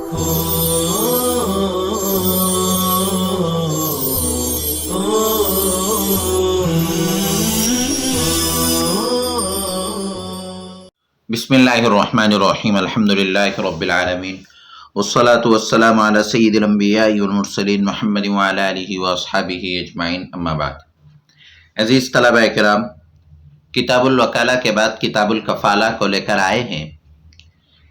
بسم اللہ الرحمن الرحیم الحمدللہ رب العالمین والصلاة والسلام علی سید الانبیاء والمرسلین محمد وعلی آلہ واصحابہ اجمعین اما بعد۔ عزیز طلبہ کرام، کتاب الوکالہ کے بعد کتاب الکفالہ کو لے کر آئے ہیں۔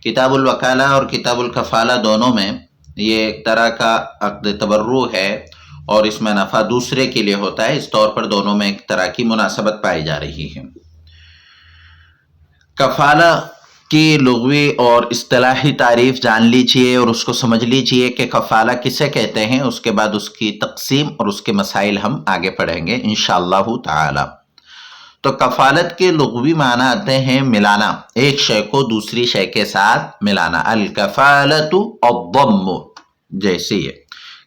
کتاب الوکالہ اور کتاب الکفالہ دونوں میں یہ ایک طرح کا عقد تبرع ہے اور اس میں نفع دوسرے کے لیے ہوتا ہے، اس طور پر دونوں میں ایک طرح کی مناسبت پائی جا رہی ہے۔ کفالہ کی لغوی اور اصطلاحی تعریف جان لیجئے اور اس کو سمجھ لیجئے کہ کفالہ کسے کہتے ہیں، اس کے بعد اس کی تقسیم اور اس کے مسائل ہم آگے پڑھیں گے انشاءاللہ تعالی۔ تو کفالت کے لغوی معنی آتے ہیں ملانا، ایک شے کو دوسری شے کے ساتھ ملانا، الکفالۃ الضم، جیسے یہ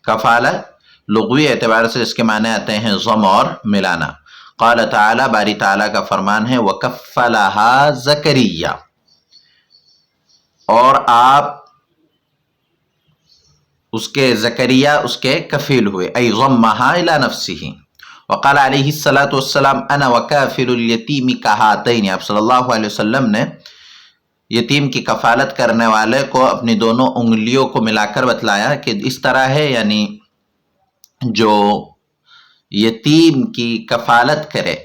کفالت لغوی اعتبار سے اس کے معنی آتے ہیں ضم اور ملانا۔ قال تعالی، باری تعالیٰ کا فرمان ہے وَكَفَّلَهَا زَكَرِيَّا، اور آپ اس کے زکریہ اس کے کفیل ہوئے، ای ضمها الى نفسه۔ وقال علیہ السلام انا وکافل الیتیم کہاتین، آپ صلی اللہ علیہ وسلم نے یتیم کی کفالت کرنے والے کو اپنی دونوں انگلیوں کو ملا کر بتلایا کہ اس طرح ہے، یعنی جو یتیم کی کفالت کرے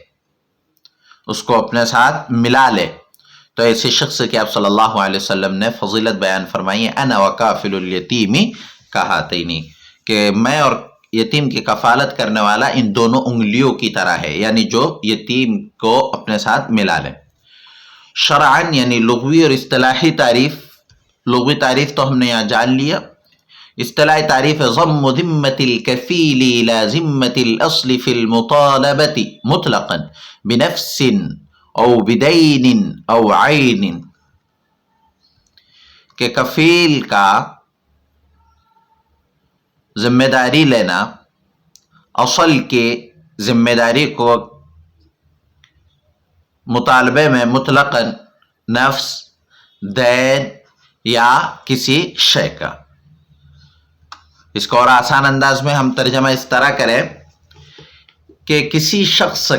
اس کو اپنے ساتھ ملا لے، تو ایسے شخص کی آپ صلی اللہ علیہ وسلم نے فضیلت بیان فرمائی ہے، انا وکافل الیتیم کہاتینی، کہ میں اور یتیم کی کفالت کرنے والا ان دونوں انگلیوں کی طرح ہے، یعنی جو یتیم کو اپنے ساتھ ملا لے۔ شرعاً یعنی لغوی اور اصطلاحی تعریف، لغوی تعریف تو ہم نے یہاں جان لیا، اصطلاحی تعریف ضم ذمة الكفیل الى ذمة الاصل فی المطالبة مطلقا بنفس او بدین او عین، کہ کفیل کا ذمہ داری لینا اصل کی ذمہ داری کو مطالبے میں مطلقاً نفس، دین یا کسی شے کا۔ اس کو اور آسان انداز میں ہم ترجمہ اس طرح کریں کہ کسی شخص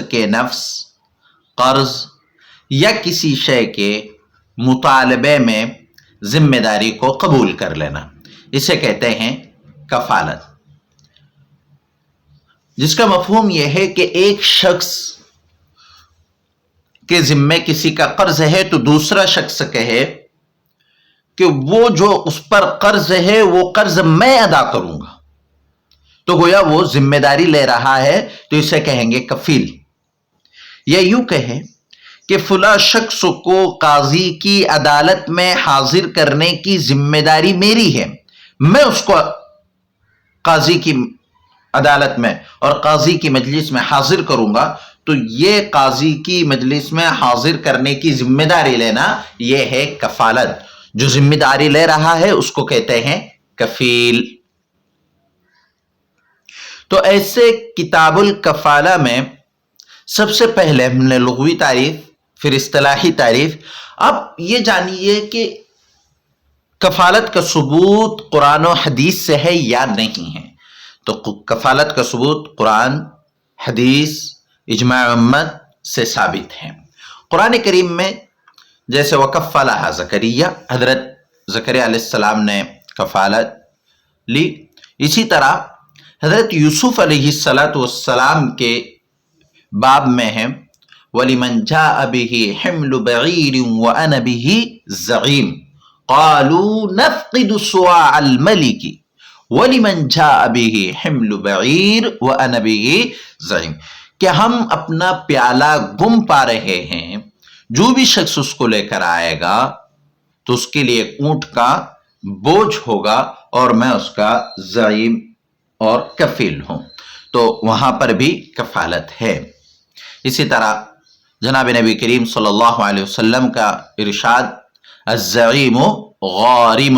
کے نفس، قرض یا کسی شے کے مطالبے میں ذمہ داری کو قبول کر لینا، اسے کہتے ہیں کفالت، جس کا مفہوم یہ ہے کہ ایک شخص کے ذمے کسی کا قرض ہے تو دوسرا شخص کہے کہ وہ جو اس پر قرض ہے وہ قرض میں ادا کروں گا، تو گویا وہ ذمہ داری لے رہا ہے، تو اسے کہیں گے کفیل۔ یا یوں کہے کہ فلاں شخص کو قاضی کی عدالت میں حاضر کرنے کی ذمہ داری میری ہے، میں اس کو قاضی کی عدالت میں اور قاضی کی مجلس میں حاضر کروں گا، تو یہ قاضی کی مجلس میں حاضر کرنے کی ذمہ داری لینا، یہ ہے کفالت۔ جو ذمہ داری لے رہا ہے اس کو کہتے ہیں کفیل۔ تو ایسے کتاب الکفالہ میں سب سے پہلے ہم نے لغوی تعریف، پھر اصطلاحی تعریف۔ اب یہ جانیے کہ کفالت کا ثبوت قرآن و حدیث سے ہے یا نہیں ہے۔ تو کفالت کا ثبوت قرآن، حدیث، اجماع امت سے ثابت ہے۔ قرآن کریم میں جیسے وَكَفَّلَهَا زَكَرِيَّا، حضرت زکریا علیہ السلام نے کفالت لی، اسی طرح حضرت یوسف علیہ السلام کے باب میں ہے وَلِمَنْ جَاءَ بِهِ حِمْلُ بَعِيرٍ وَأَنَا بِهِ زَعِيمٌ قَالُوا نَفْقِدُ صُوَاعَ الْمَلِكِ وَلِمَنْ جَاءَ بِهِ حِمْلُ بَعِيرٍ وَأَنَا بِهِ زَعِيمٌ، کہ ہم اپنا پیالہ گم پا رہے ہیں، جو بھی شخص اس کو لے کر آئے گا تو اس کے لیے اونٹ کا بوجھ ہوگا اور میں اس کا زعیم اور کفیل ہوں۔ تو وہاں پر بھی کفالت ہے۔ اسی طرح جناب نبی کریم صلی اللہ علیہ وسلم کا ارشاد الزعیم غارم۔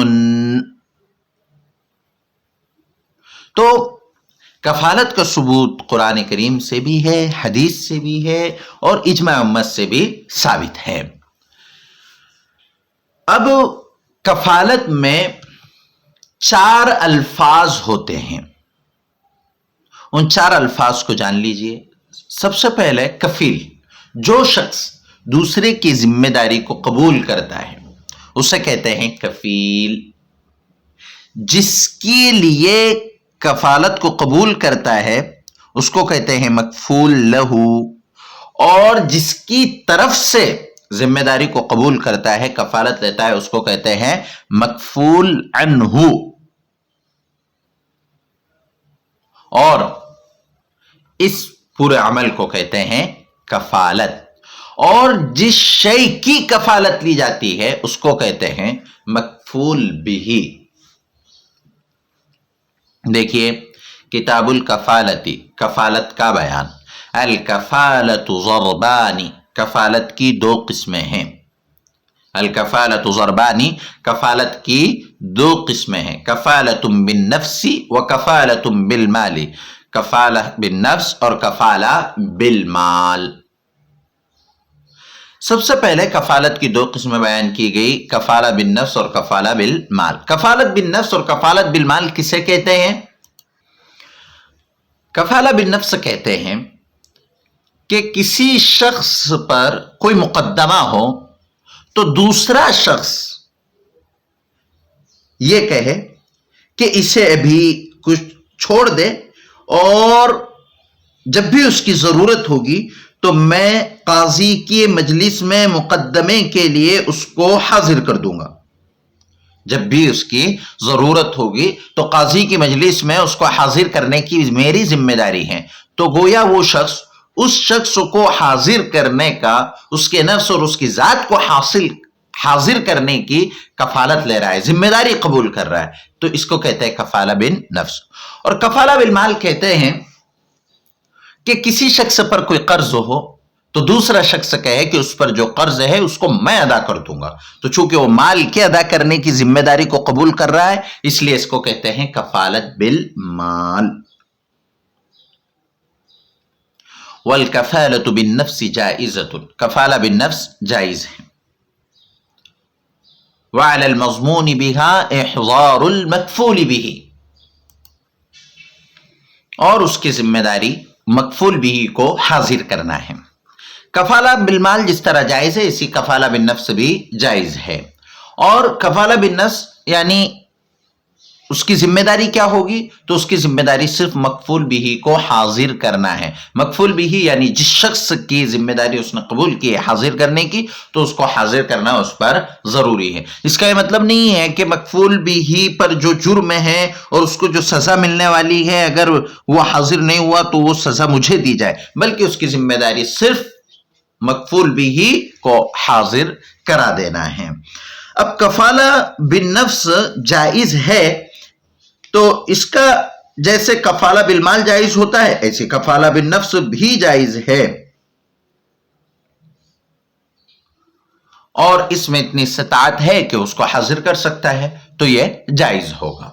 تو کفالت کا ثبوت قرآن کریم سے بھی ہے، حدیث سے بھی ہے اور اجماع امت سے بھی ثابت ہے۔ اب کفالت میں 4 الفاظ ہوتے ہیں، ان 4 الفاظ کو جان لیجئے۔ سب سے پہلے کفیل، جو شخص دوسرے کی ذمہ داری کو قبول کرتا ہے اسے کہتے ہیں کفیل۔ جس کے لیے کفالت کو قبول کرتا ہے اس کو کہتے ہیں مکفول لہو، اور جس کی طرف سے ذمہ داری کو قبول کرتا ہے، کفالت لیتا ہے، اس کو کہتے ہیں مکفول عنہ۔ اور اس پورے عمل کو کہتے ہیں کفالت، اور جس شے کی کفالت لی جاتی ہے اس کو کہتے ہیں مکفول بھی۔ دیکھیے کتاب الکفالتی، کفالت کا بیان۔ الکفالت ضربانی، کفالت کی 2 قسمیں ہیں۔ الکفالت ضربانی، کفالت کی 2 قسمیں ہیں، کفالت بالنفس و کفالت بالمال، کفالہ بالنفس اور کفالہ بالمال۔ سب سے پہلے کفالت کی 2 قسمیں بیان کی گئی، کفالہ بالنفس اور کفالہ بالمال۔ کفالت بالنفس اور کفالت بالمال کسے کہتے ہیں؟ کفالہ بالنفس کہتے ہیں کہ کسی شخص پر کوئی مقدمہ ہو تو دوسرا شخص یہ کہے کہ اسے ابھی کچھ چھوڑ دے، اور جب بھی اس کی ضرورت ہوگی تو میں قاضی کی مجلس میں مقدمے کے لیے اس کو حاضر کر دوں گا۔ جب بھی اس کی ضرورت ہوگی تو قاضی کی مجلس میں اس کو حاضر کرنے کی میری ذمہ داری ہے۔ تو گویا وہ شخص اس شخص کو حاضر کرنے کا، اس کے نفس اور اس کی ذات کو حاضر کرنے کی کفالت لے رہا ہے، ذمہ داری قبول کر رہا ہے، تو اس کو کہتے ہیں کفالہ بالنفس۔ اور کفالہ بالمال کہتے ہیں کہ کسی شخص پر کوئی قرض ہو تو دوسرا شخص کہے کہ اس پر جو قرض ہے اس کو میں ادا کر دوں گا، تو چونکہ وہ مال کے ادا کرنے کی ذمہ داری کو قبول کر رہا ہے اس لیے اس کو کہتے ہیں کفالت بالمال۔ والکفالۃ بالنفس جائزۃ، کفالہ بالنفس جائز ہے۔ وعلی المضمون بها احضار المکفول به، اور اس کی ذمہ داری مکفول بھی کو حاضر کرنا ہے۔ کفالہ بالمال جس طرح جائز ہے اسی کفالہ بالنفس بھی جائز ہے۔ اور کفالہ بالنفس یعنی اس کی ذمہ داری کیا ہوگی؟ تو اس کی ذمہ داری صرف مکفول بھی کو حاضر کرنا ہے۔ مکفول بھی یعنی جس شخص کی ذمہ داری اس نے قبول کی ہے حاضر کرنے کی، تو اس کو حاضر کرنا اس پر ضروری ہے۔ اس کا یہ مطلب نہیں ہے کہ مکفول بھی پر جو جرم ہے اور اس کو جو سزا ملنے والی ہے اگر وہ حاضر نہیں ہوا تو وہ سزا مجھے دی جائے، بلکہ اس کی ذمہ داری صرف مکفول بھی کو حاضر کرا دینا ہے۔ اب کفالہ بالنفس جائز ہے تو اس کا جیسے کفالہ بالمال جائز ہوتا ہے ایسے کفالہ بالنفس بھی جائز ہے، اور اس میں اتنی استطاعت ہے کہ اس کو حاضر کر سکتا ہے تو یہ جائز ہوگا۔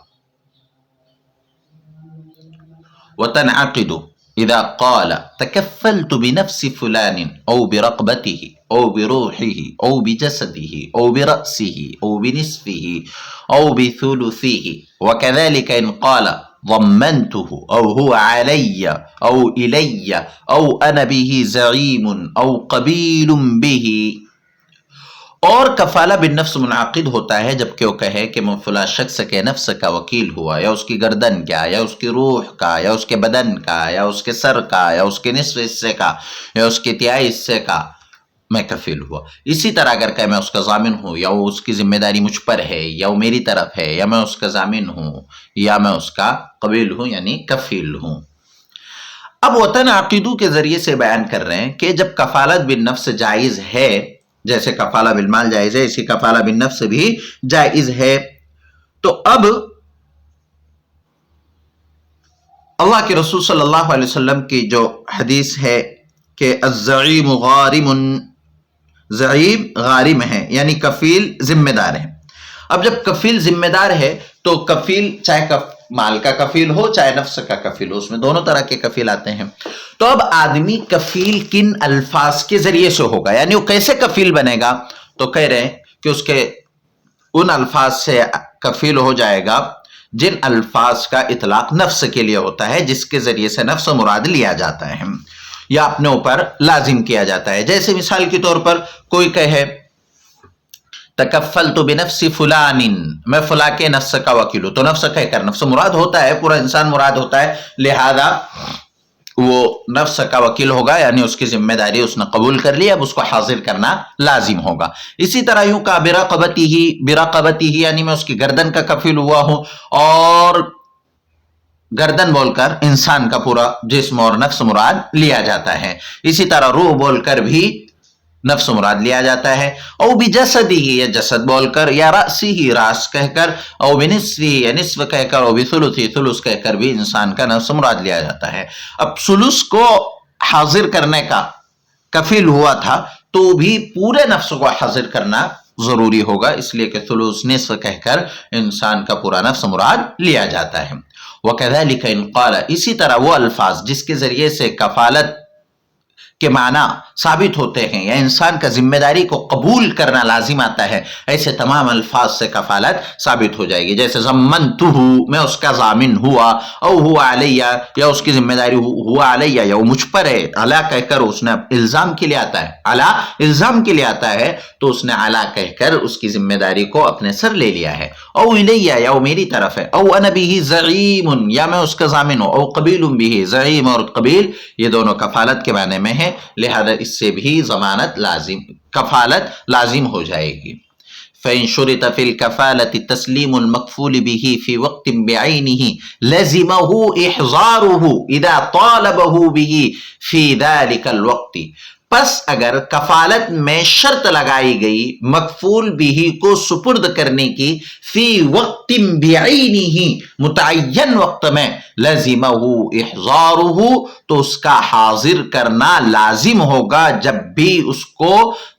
وتنعقد اذا قال تکفلت بنفس فلان او برقبته او بروحه او بجسده او برأسه او بنصفه او بثلثه، وكذلك ان قال ضمنته او هو علي او الي او انا به زعيم او قبيل به۔ اور کفالہ بالنفس منعقد ہوتا ہے جبکہ وہ کہے کہ میں فلاں شخص کے نفس کا وکیل ہوا، یا اس کی گردن کا، یا اس کی روح کا، یا اس کے بدن کا، یا اس کے سر کا، یا اس کے نصف حصے کا، یا اس کے تہائی حصے کا میں کفیل ہوا۔ اسی طرح اگر کہ میں اس کا ضامن ہوں، یا وہ اس کی ذمہ داری مجھ پر ہے، یا وہ میری طرف ہے، یا میں اس کا ضامن ہوں، یا میں اس کا قبیل ہوں یعنی کفیل ہوں۔ اب وطن عقیدو کے ذریعے سے بیان کر رہے ہیں کہ جب کفالت بالنفس جائز ہے، جیسے کفالہ بالمال جائز ہے اسی کفالہ بالنفس بھی جائز ہے، تو اب اللہ کے رسول صلی اللہ علیہ وسلم کی جو حدیث ہے کہ الزعیم غارم، زعیم غارم ہے یعنی کفیل ذمہ دار ہے۔ اب جب کفیل ذمہ دار ہے تو کفیل چاہے مال کا کفیل ہو چاہے نفس کا کفیل ہو، اس میں دونوں طرح کے کفیل آتے ہیں۔ تو اب آدمی کفیل کن الفاظ کے ذریعے سے ہوگا، یعنی وہ کیسے کفیل بنے گا؟ تو کہہ رہے ہیں کہ اس کے ان الفاظ سے کفیل ہو جائے گا جن الفاظ کا اطلاق نفس کے لیے ہوتا ہے، جس کے ذریعے سے نفس مراد لیا جاتا ہے یا اپنے اوپر لازم کیا جاتا ہے۔ جیسے مثال کے طور پر کوئی کہے تکفلت بنفس فلان، میں فلاں کے نفس کا وکیل ہوں، تو نفس کہہ کر نفس مراد ہوتا ہے، پورا انسان مراد ہوتا ہے، لہذا وہ نفس کا وکیل ہوگا، یعنی اس کی ذمہ داری اس نے قبول کر لی، اب اس کو حاضر کرنا لازم ہوگا۔ اسی طرح یوں کہا برقبتی ہی، یعنی میں اس کی گردن کا کفیل ہوا ہوں، اور گردن بول کر انسان کا پورا جسم اور نفس مراد لیا جاتا ہے۔ اسی طرح روح بول کر بھی نفس مراد لیا جاتا ہے۔ او بجسدی ہی، یا جسد بول کر، یا رأسی ہی، راس کہہ کر، او بنصفی، یا نصف کہہ کر، او بثلثی، ثلث کہہ کر بھی انسان کا نفس مراد لیا جاتا ہے۔ اب ثلث کو حاضر کرنے کا کفیل ہوا تھا تو بھی پورے نفس کو حاضر کرنا ضروری ہوگا، اس لیے کہ ثلث نصف کہہ کر انسان کا پورا نفس مراد لیا جاتا ہے۔ وَكَذَلِكَ إِنْ قَالَ، اسی طرح وہ الفاظ جس کے ذریعے سے کفالت کے معنی ثابت ہوتے ہیں یا انسان کا ذمہ داری کو قبول کرنا لازم آتا ہے، ایسے تمام الفاظ سے کفالت ثابت ہو جائے گی۔ جیسے ضمنتہ، میں اس کا ضامن ہوا، او ہوا علیہ، یا اس کی ذمہ داری ہوا علیہ، یا وہ مجھ پر ہے، علی کہہ کر اس نے الزام کے لیے آتا ہے، علی الزام کے لیے آتا ہے تو اس نے علی کہہ کر اس کی ذمہ داری کو اپنے سر لے لیا ہے۔ او الیہ، یا وہ میری طرف ہے، او انا بہ زعیم، یا میں اس کا ضامن ہوں، او قبیل بہ، زعیم اور قبیل یہ دونوں کفالت کے معنی میں ہیں، لہذا اس سے بھی ضمانت لازم، کفالت لازم ہو جائے گی۔ فَإِن شُرِطَ فِي الْكَفَالَةِ تَسْلِيمُ الْمَكْفُولِ بِهِ فِي وَقْتٍ بِعَيْنِهِ لَزِمَهُ إِحْضَارُهُ إِذَا طَالَبَهُ بِهِ فِي ذَلِكَ الْوَقْتِ۔ پس اگر کفالت میں شرط لگائی گئی مکفول بھی کو سپرد کرنے کی، فی وقت بعینہ، متعین وقت میں، لزمہ احضارہ، تو اس کا حاضر کرنا لازم ہوگا جب بھی اس کو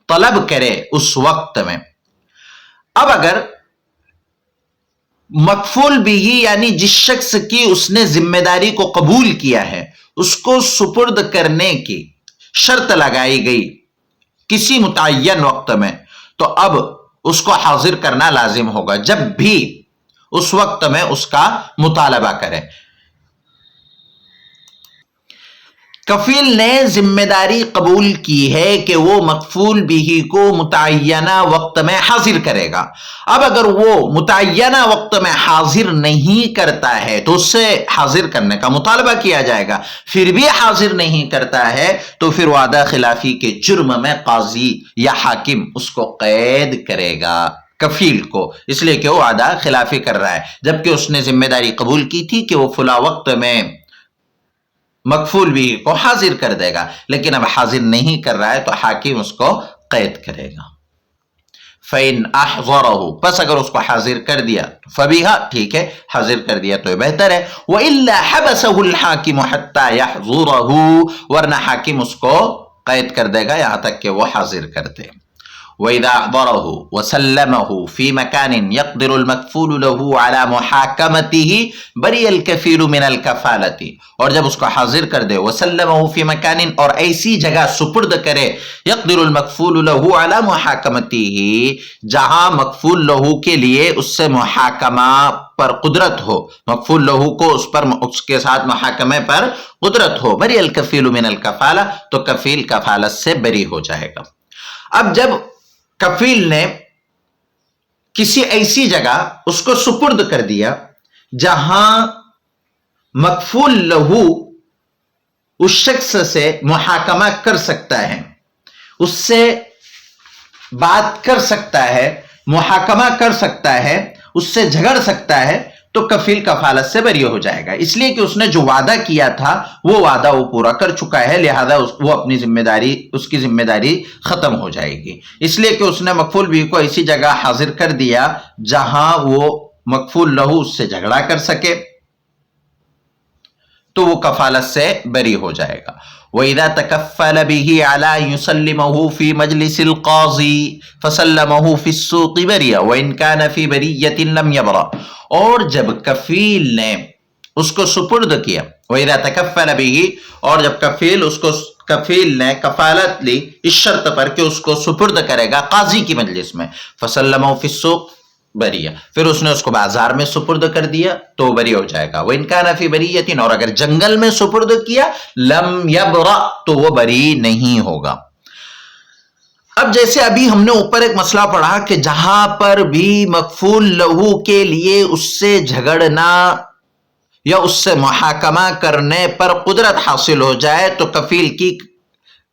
طلب کرے اس وقت میں۔ اب اگر مکفول بھی یعنی جس شخص کی اس نے ذمہ داری کو قبول کیا ہے اس کو سپرد کرنے کی شرط لگائی گئی کسی متعین وقت میں، تو اب اس کو حاضر کرنا لازم ہوگا جب بھی اس وقت میں اس کا مطالبہ کرے۔ کفیل نے ذمہ داری قبول کی ہے کہ وہ مکفول بھی کو متعینہ وقت میں حاضر کرے گا۔ اب اگر وہ متعینہ وقت میں حاضر نہیں کرتا ہے تو اس سے حاضر کرنے کا مطالبہ کیا جائے گا، پھر بھی حاضر نہیں کرتا ہے تو پھر وعدہ خلافی کے جرم میں قاضی یا حاکم اس کو قید کرے گا، کفیل کو، اس لیے کہ وہ وعدہ خلافی کر رہا ہے، جبکہ اس نے ذمہ داری قبول کی تھی کہ وہ فلاں وقت میں مکفول بھی کو حاضر کر دے گا، لیکن اب حاضر نہیں کر رہا ہے تو حاکم اس کو قید کرے گا۔ فَإِنْ أَحْضَرَهُ، پس اگر اس کو حاضر کر دیا فَبِهَا، ٹھیک ہے، حاضر کر دیا تو یہ بہتر ہے، وَإِلَّا حَبَسَهُ الْحَاكِمُ حَتَّى يَحْضُرَهُ، ورنہ حاکم اس کو قید کر دے گا یہاں تک کہ وہ حاضر کر دے۔ وَإِذَا أَحْضَرَهُ وَسَلَّمَهُ فِي مَكَانٍ يَقْدِرُ الْمَكْفُولُ لَهُ عَلَى مُحَاكَمَتِهِ بَرِئَ الْكَفِيلُ مِنَ الْكَفَالَةِ، اور جب اس کو حاضر کر دے، وَسَلَّمَهُ فِي مَكَانٍ، اور ایسی جگہ سپرد کرے، يَقْدِرُ الْمَكْفُولُ لَهُ عَلَى مُحَاكَمَتِهِ، جہاں مکفول لہو کے لیے اس سے محاکمہ پر قدرت ہو، مکفول لہو کو اس کے ساتھ محاکمے پر قدرت ہو، بَرِئَ الْكَفِيلُ مِنَ الْكَفَالَةِ، تو کفیل کفالت سے بری ہو جائے گا۔ اب جب کفیل نے کسی ایسی جگہ اس کو سپرد کر دیا جہاں مکفول لہو اس شخص سے محاکمہ کر سکتا ہے، اس سے بات کر سکتا ہے، محاکمہ کر سکتا ہے، اس سے جھگڑ سکتا ہے، تو کفیل کفالت سے بری ہو جائے گا، اس لیے کہ اس نے جو وعدہ کیا تھا وہ وعدہ وہ پورا کر چکا ہے، لہذا وہ اپنی ذمہ داری، اس کی ذمہ داری ختم ہو جائے گی، اس لیے کہ اس نے مکفول بھی کو ایسی جگہ حاضر کر دیا جہاں وہ مکفول لہو اس سے جھگڑا کر سکے، تو وہ کفالت سے بری ہو جائے گا۔ وَإِذَا تَكَفَّلَ بِهِ عَلَى يُسَلِّمَهُ فِي مَجْلِسِ الْقَاضِي فَسَلَّمَهُ فِي السُّوقِ بَرِيَ وَإِنْ كَانَ فِي بَرِيَّةٍ لَمْ يَبْرَأْ. اور جب کفیل نے اس کو سپرد کیا، وَإِذَا تَكَفَّلَ بِهِ، اور جب کفیل نے کفالت لی اس شرط پر کہ اس کو سپرد کرے گا قاضی کی مجلس میں، فَسَلَّمَهُ فِي السُّوقِ بریہ، پھر اس نے اس کو بازار میں سپرد کر دیا تو بری ہو جائے گا. وَإِنْ كَانَ فِي بَرِيَّةٍ، اور اگر جنگل میں سپرد کیا، لَمْ يَبْرَأْ، تو وہ بری نہیں ہوگا. اب جیسے ابھی ہم نے اوپر ایک مسئلہ پڑھا کہ جہاں پر بھی مکفول لہو کے لیے اس سے جھگڑنا یا اس سے محاکمہ کرنے پر قدرت حاصل ہو جائے تو کفیل کی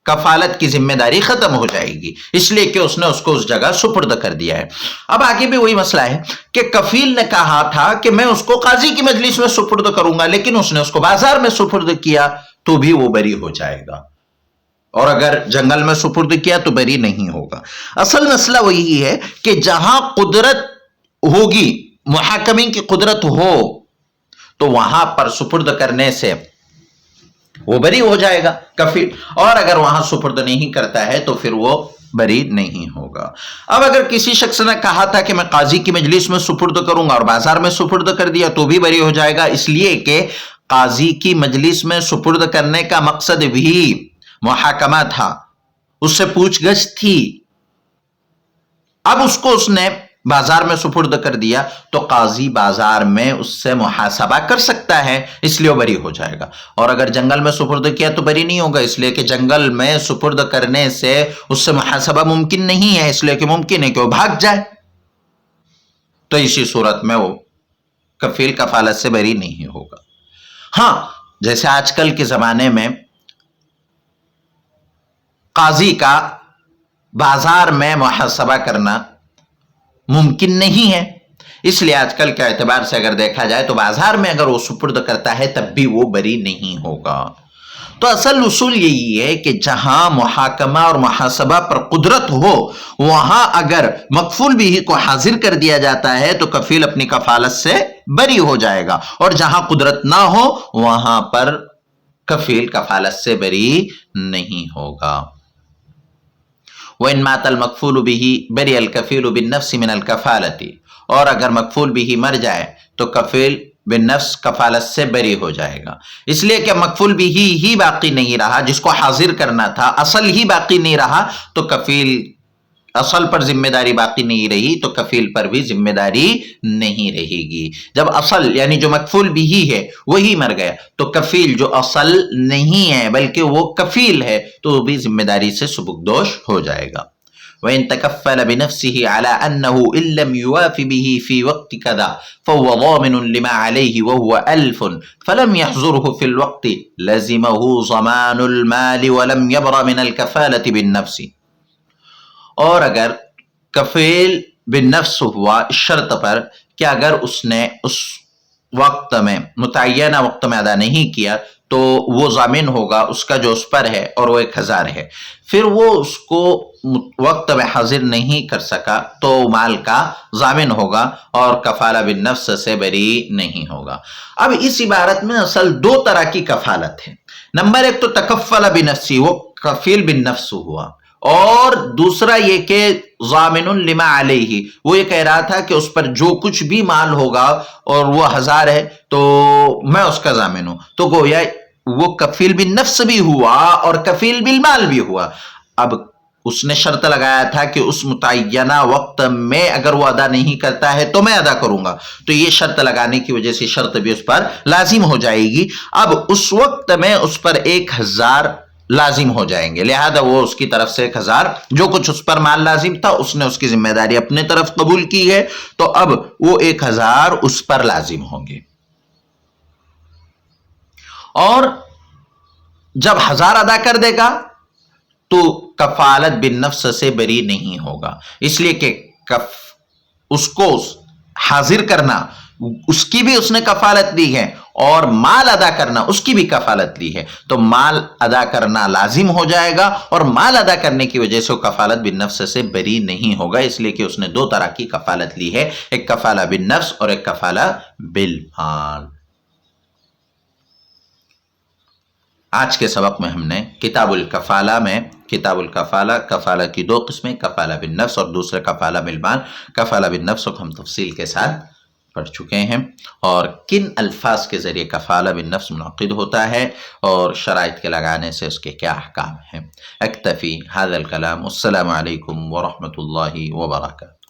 کفالت کی ذمہ داری ختم ہو جائے گی، اس لیے کہ اس نے اس کو اس جگہ سپرد کر دیا ہے. اب آگے بھی وہی مسئلہ ہے کہ کفیل نے کہا تھا کہ میں اس کو قاضی کی مجلس میں سپرد کروں گا، لیکن اس نے اس کو بازار میں سپرد کیا تو بھی وہ بری ہو جائے گا، اور اگر جنگل میں سپرد کیا تو بری نہیں ہوگا. اصل مسئلہ وہی ہے کہ جہاں قدرت ہوگی، محاکمے کی قدرت ہو، تو وہاں پر سپرد کرنے سے وہ بری ہو جائے گا کفیل، اور اگر وہاں سپرد نہیں کرتا ہے تو پھر وہ بری نہیں ہوگا. اب اگر کسی شخص نے کہا تھا کہ میں قاضی کی مجلس میں سپرد کروں گا اور بازار میں سپرد کر دیا تو بھی بری ہو جائے گا، اس لیے کہ قاضی کی مجلس میں سپرد کرنے کا مقصد بھی محاکمہ تھا، اس سے پوچھ گچھ تھی. اب اس نے بازار میں سپرد کر دیا تو قاضی بازار میں اس سے محاسبہ کر سکتا ہے، اس لیے وہ بری ہو جائے گا. اور اگر جنگل میں سپرد کیا تو بری نہیں ہوگا، اس لیے کہ جنگل میں سپرد کرنے سے اس سے محاسبہ ممکن نہیں ہے، اس لیے کہ ممکن ہے کہ وہ بھاگ جائے، تو اسی صورت میں وہ کفیل کفالت سے بری نہیں ہوگا. ہاں، جیسے آج کل کے زمانے میں قاضی کا بازار میں محاسبہ کرنا ممکن نہیں ہے، اس لیے آج کل کے اعتبار سے اگر دیکھا جائے تو بازار میں اگر وہ سپرد کرتا ہے تب بھی وہ بری نہیں ہوگا. تو اصل اصول یہی ہے کہ جہاں محاکمہ اور محاسبہ پر قدرت ہو وہاں اگر مکفول بھی کو حاضر کر دیا جاتا ہے تو کفیل اپنی کفالت سے بری ہو جائے گا، اور جہاں قدرت نہ ہو وہاں پر کفیل کفالت سے بری نہیں ہوگا. وَإِن مَاتَ الْمَكْفُولُ بِهِ بَرِئَ الْكَفِيلُ بِالنَّفْسِ مِنَ الْكَفَالَةِ، اور اگر مکفول بھی مر جائے تو کفیل بالنفس کفالت سے بری ہو جائے گا، اس لیے کہ مکفول بھی ہی باقی نہیں رہا، جس کو حاضر کرنا تھا اصل ہی باقی نہیں رہا، تو کفیل اصل پر ذمہ داری باقی نہیں رہی تو کفیل پر بھی ذمہ داری نہیں رہے گی. جب اصل یعنی جو مکفول بھی ہے وہی مر گیا تو کفیل جو اصل نہیں ہے بلکہ وہ کفیل ہے تو وہ بھی ذمہ داری سے سبکدوش ہو جائے گا. وَإِن تَكَفَّلَ بِنَفْسِهِ عَلَىٰ أَنَّهُ إِن لَّمْ يُوَافِ بِهِ فِي وَقْتِ كَذَا فَهُوَ ضَامِنٌ لِمَا عَلَيْهِ وَهُوَ أَلْفٌ فَلَمْ يَحْزُرْهُ فِي الْوَقْتِ لَزِمَهُ ضَمَانُ الْمَالِ وَلَمْ يَبْرَ مِنَ الْكَفَالَةِ بِالنَّفْسِ. اور اگر کفیل بالنفس ہوا اس شرط پر کہ اگر اس نے اس وقت میں متعینہ وقت میں ادا نہیں کیا تو وہ ضامن ہوگا اس کا جو اس پر ہے، اور وہ 1000 ہے، پھر وہ اس کو وقت میں حاضر نہیں کر سکا تو مال کا ضامن ہوگا اور کفالہ بالنفس سے بری نہیں ہوگا. اب اس عبارت میں اصل 2 طرح کی کفالت ہے. نمبر 1 تو تکفل بنفسی، وہ کفیل بالنفس ہوا، اور دوسرا یہ کہ ضامن لما علیہ، وہ یہ کہہ رہا تھا کہ اس پر جو کچھ بھی مال ہوگا اور وہ 1000 ہے تو میں اس کا ضامن ہوں، تو گویا وہ کفیل بالنفس بھی ہوا اور کفیل بالمال بھی ہوا. اب اس نے شرط لگایا تھا کہ اس متعینہ وقت میں اگر وہ ادا نہیں کرتا ہے تو میں ادا کروں گا، تو یہ شرط لگانے کی وجہ سے شرط بھی اس پر لازم ہو جائے گی. اب اس وقت میں اس پر 1000 لازم ہو جائیں گے، لہذا وہ اس کی طرف سے 1000 جو کچھ اس پر مال لازم تھا اس نے اس کی ذمہ داری اپنے طرف قبول کی ہے تو اب وہ 1000 اس پر لازم ہوں گے. اور جب 1000 ادا کر دے گا تو کفالت بالنفس سے بری نہیں ہوگا، اس لیے کہ اس کو حاضر کرنا اس کی بھی اس نے کفالت دی ہے اور مال ادا کرنا اس کی بھی کفالت لی ہے، تو مال ادا کرنا لازم ہو جائے گا اور مال ادا کرنے کی وجہ سے وہ کفالت بالنفس سے بری نہیں ہوگا، اس لیے کہ اس نے 2 طرح کی کفالت لی ہے، ایک کفالہ بالنفس اور ایک کفالہ بالمال. آج کے سبق میں ہم نے کتاب الکفالہ کفالہ کی دو قسمیں، کفالہ بالنفس اور دوسرے کفالہ بالمال، کفالہ بالنفس کو ہم تفصیل کے ساتھ پڑھ چکے ہیں، اور کن الفاظ کے ذریعے کفالہ بالنفس منعقد ہوتا ہے اور شرائط کے لگانے سے اس کے کیا احکام ہیں۔ اکتفی ھذا الکلام، السلام علیکم ورحمۃ اللہ وبرکاتہ۔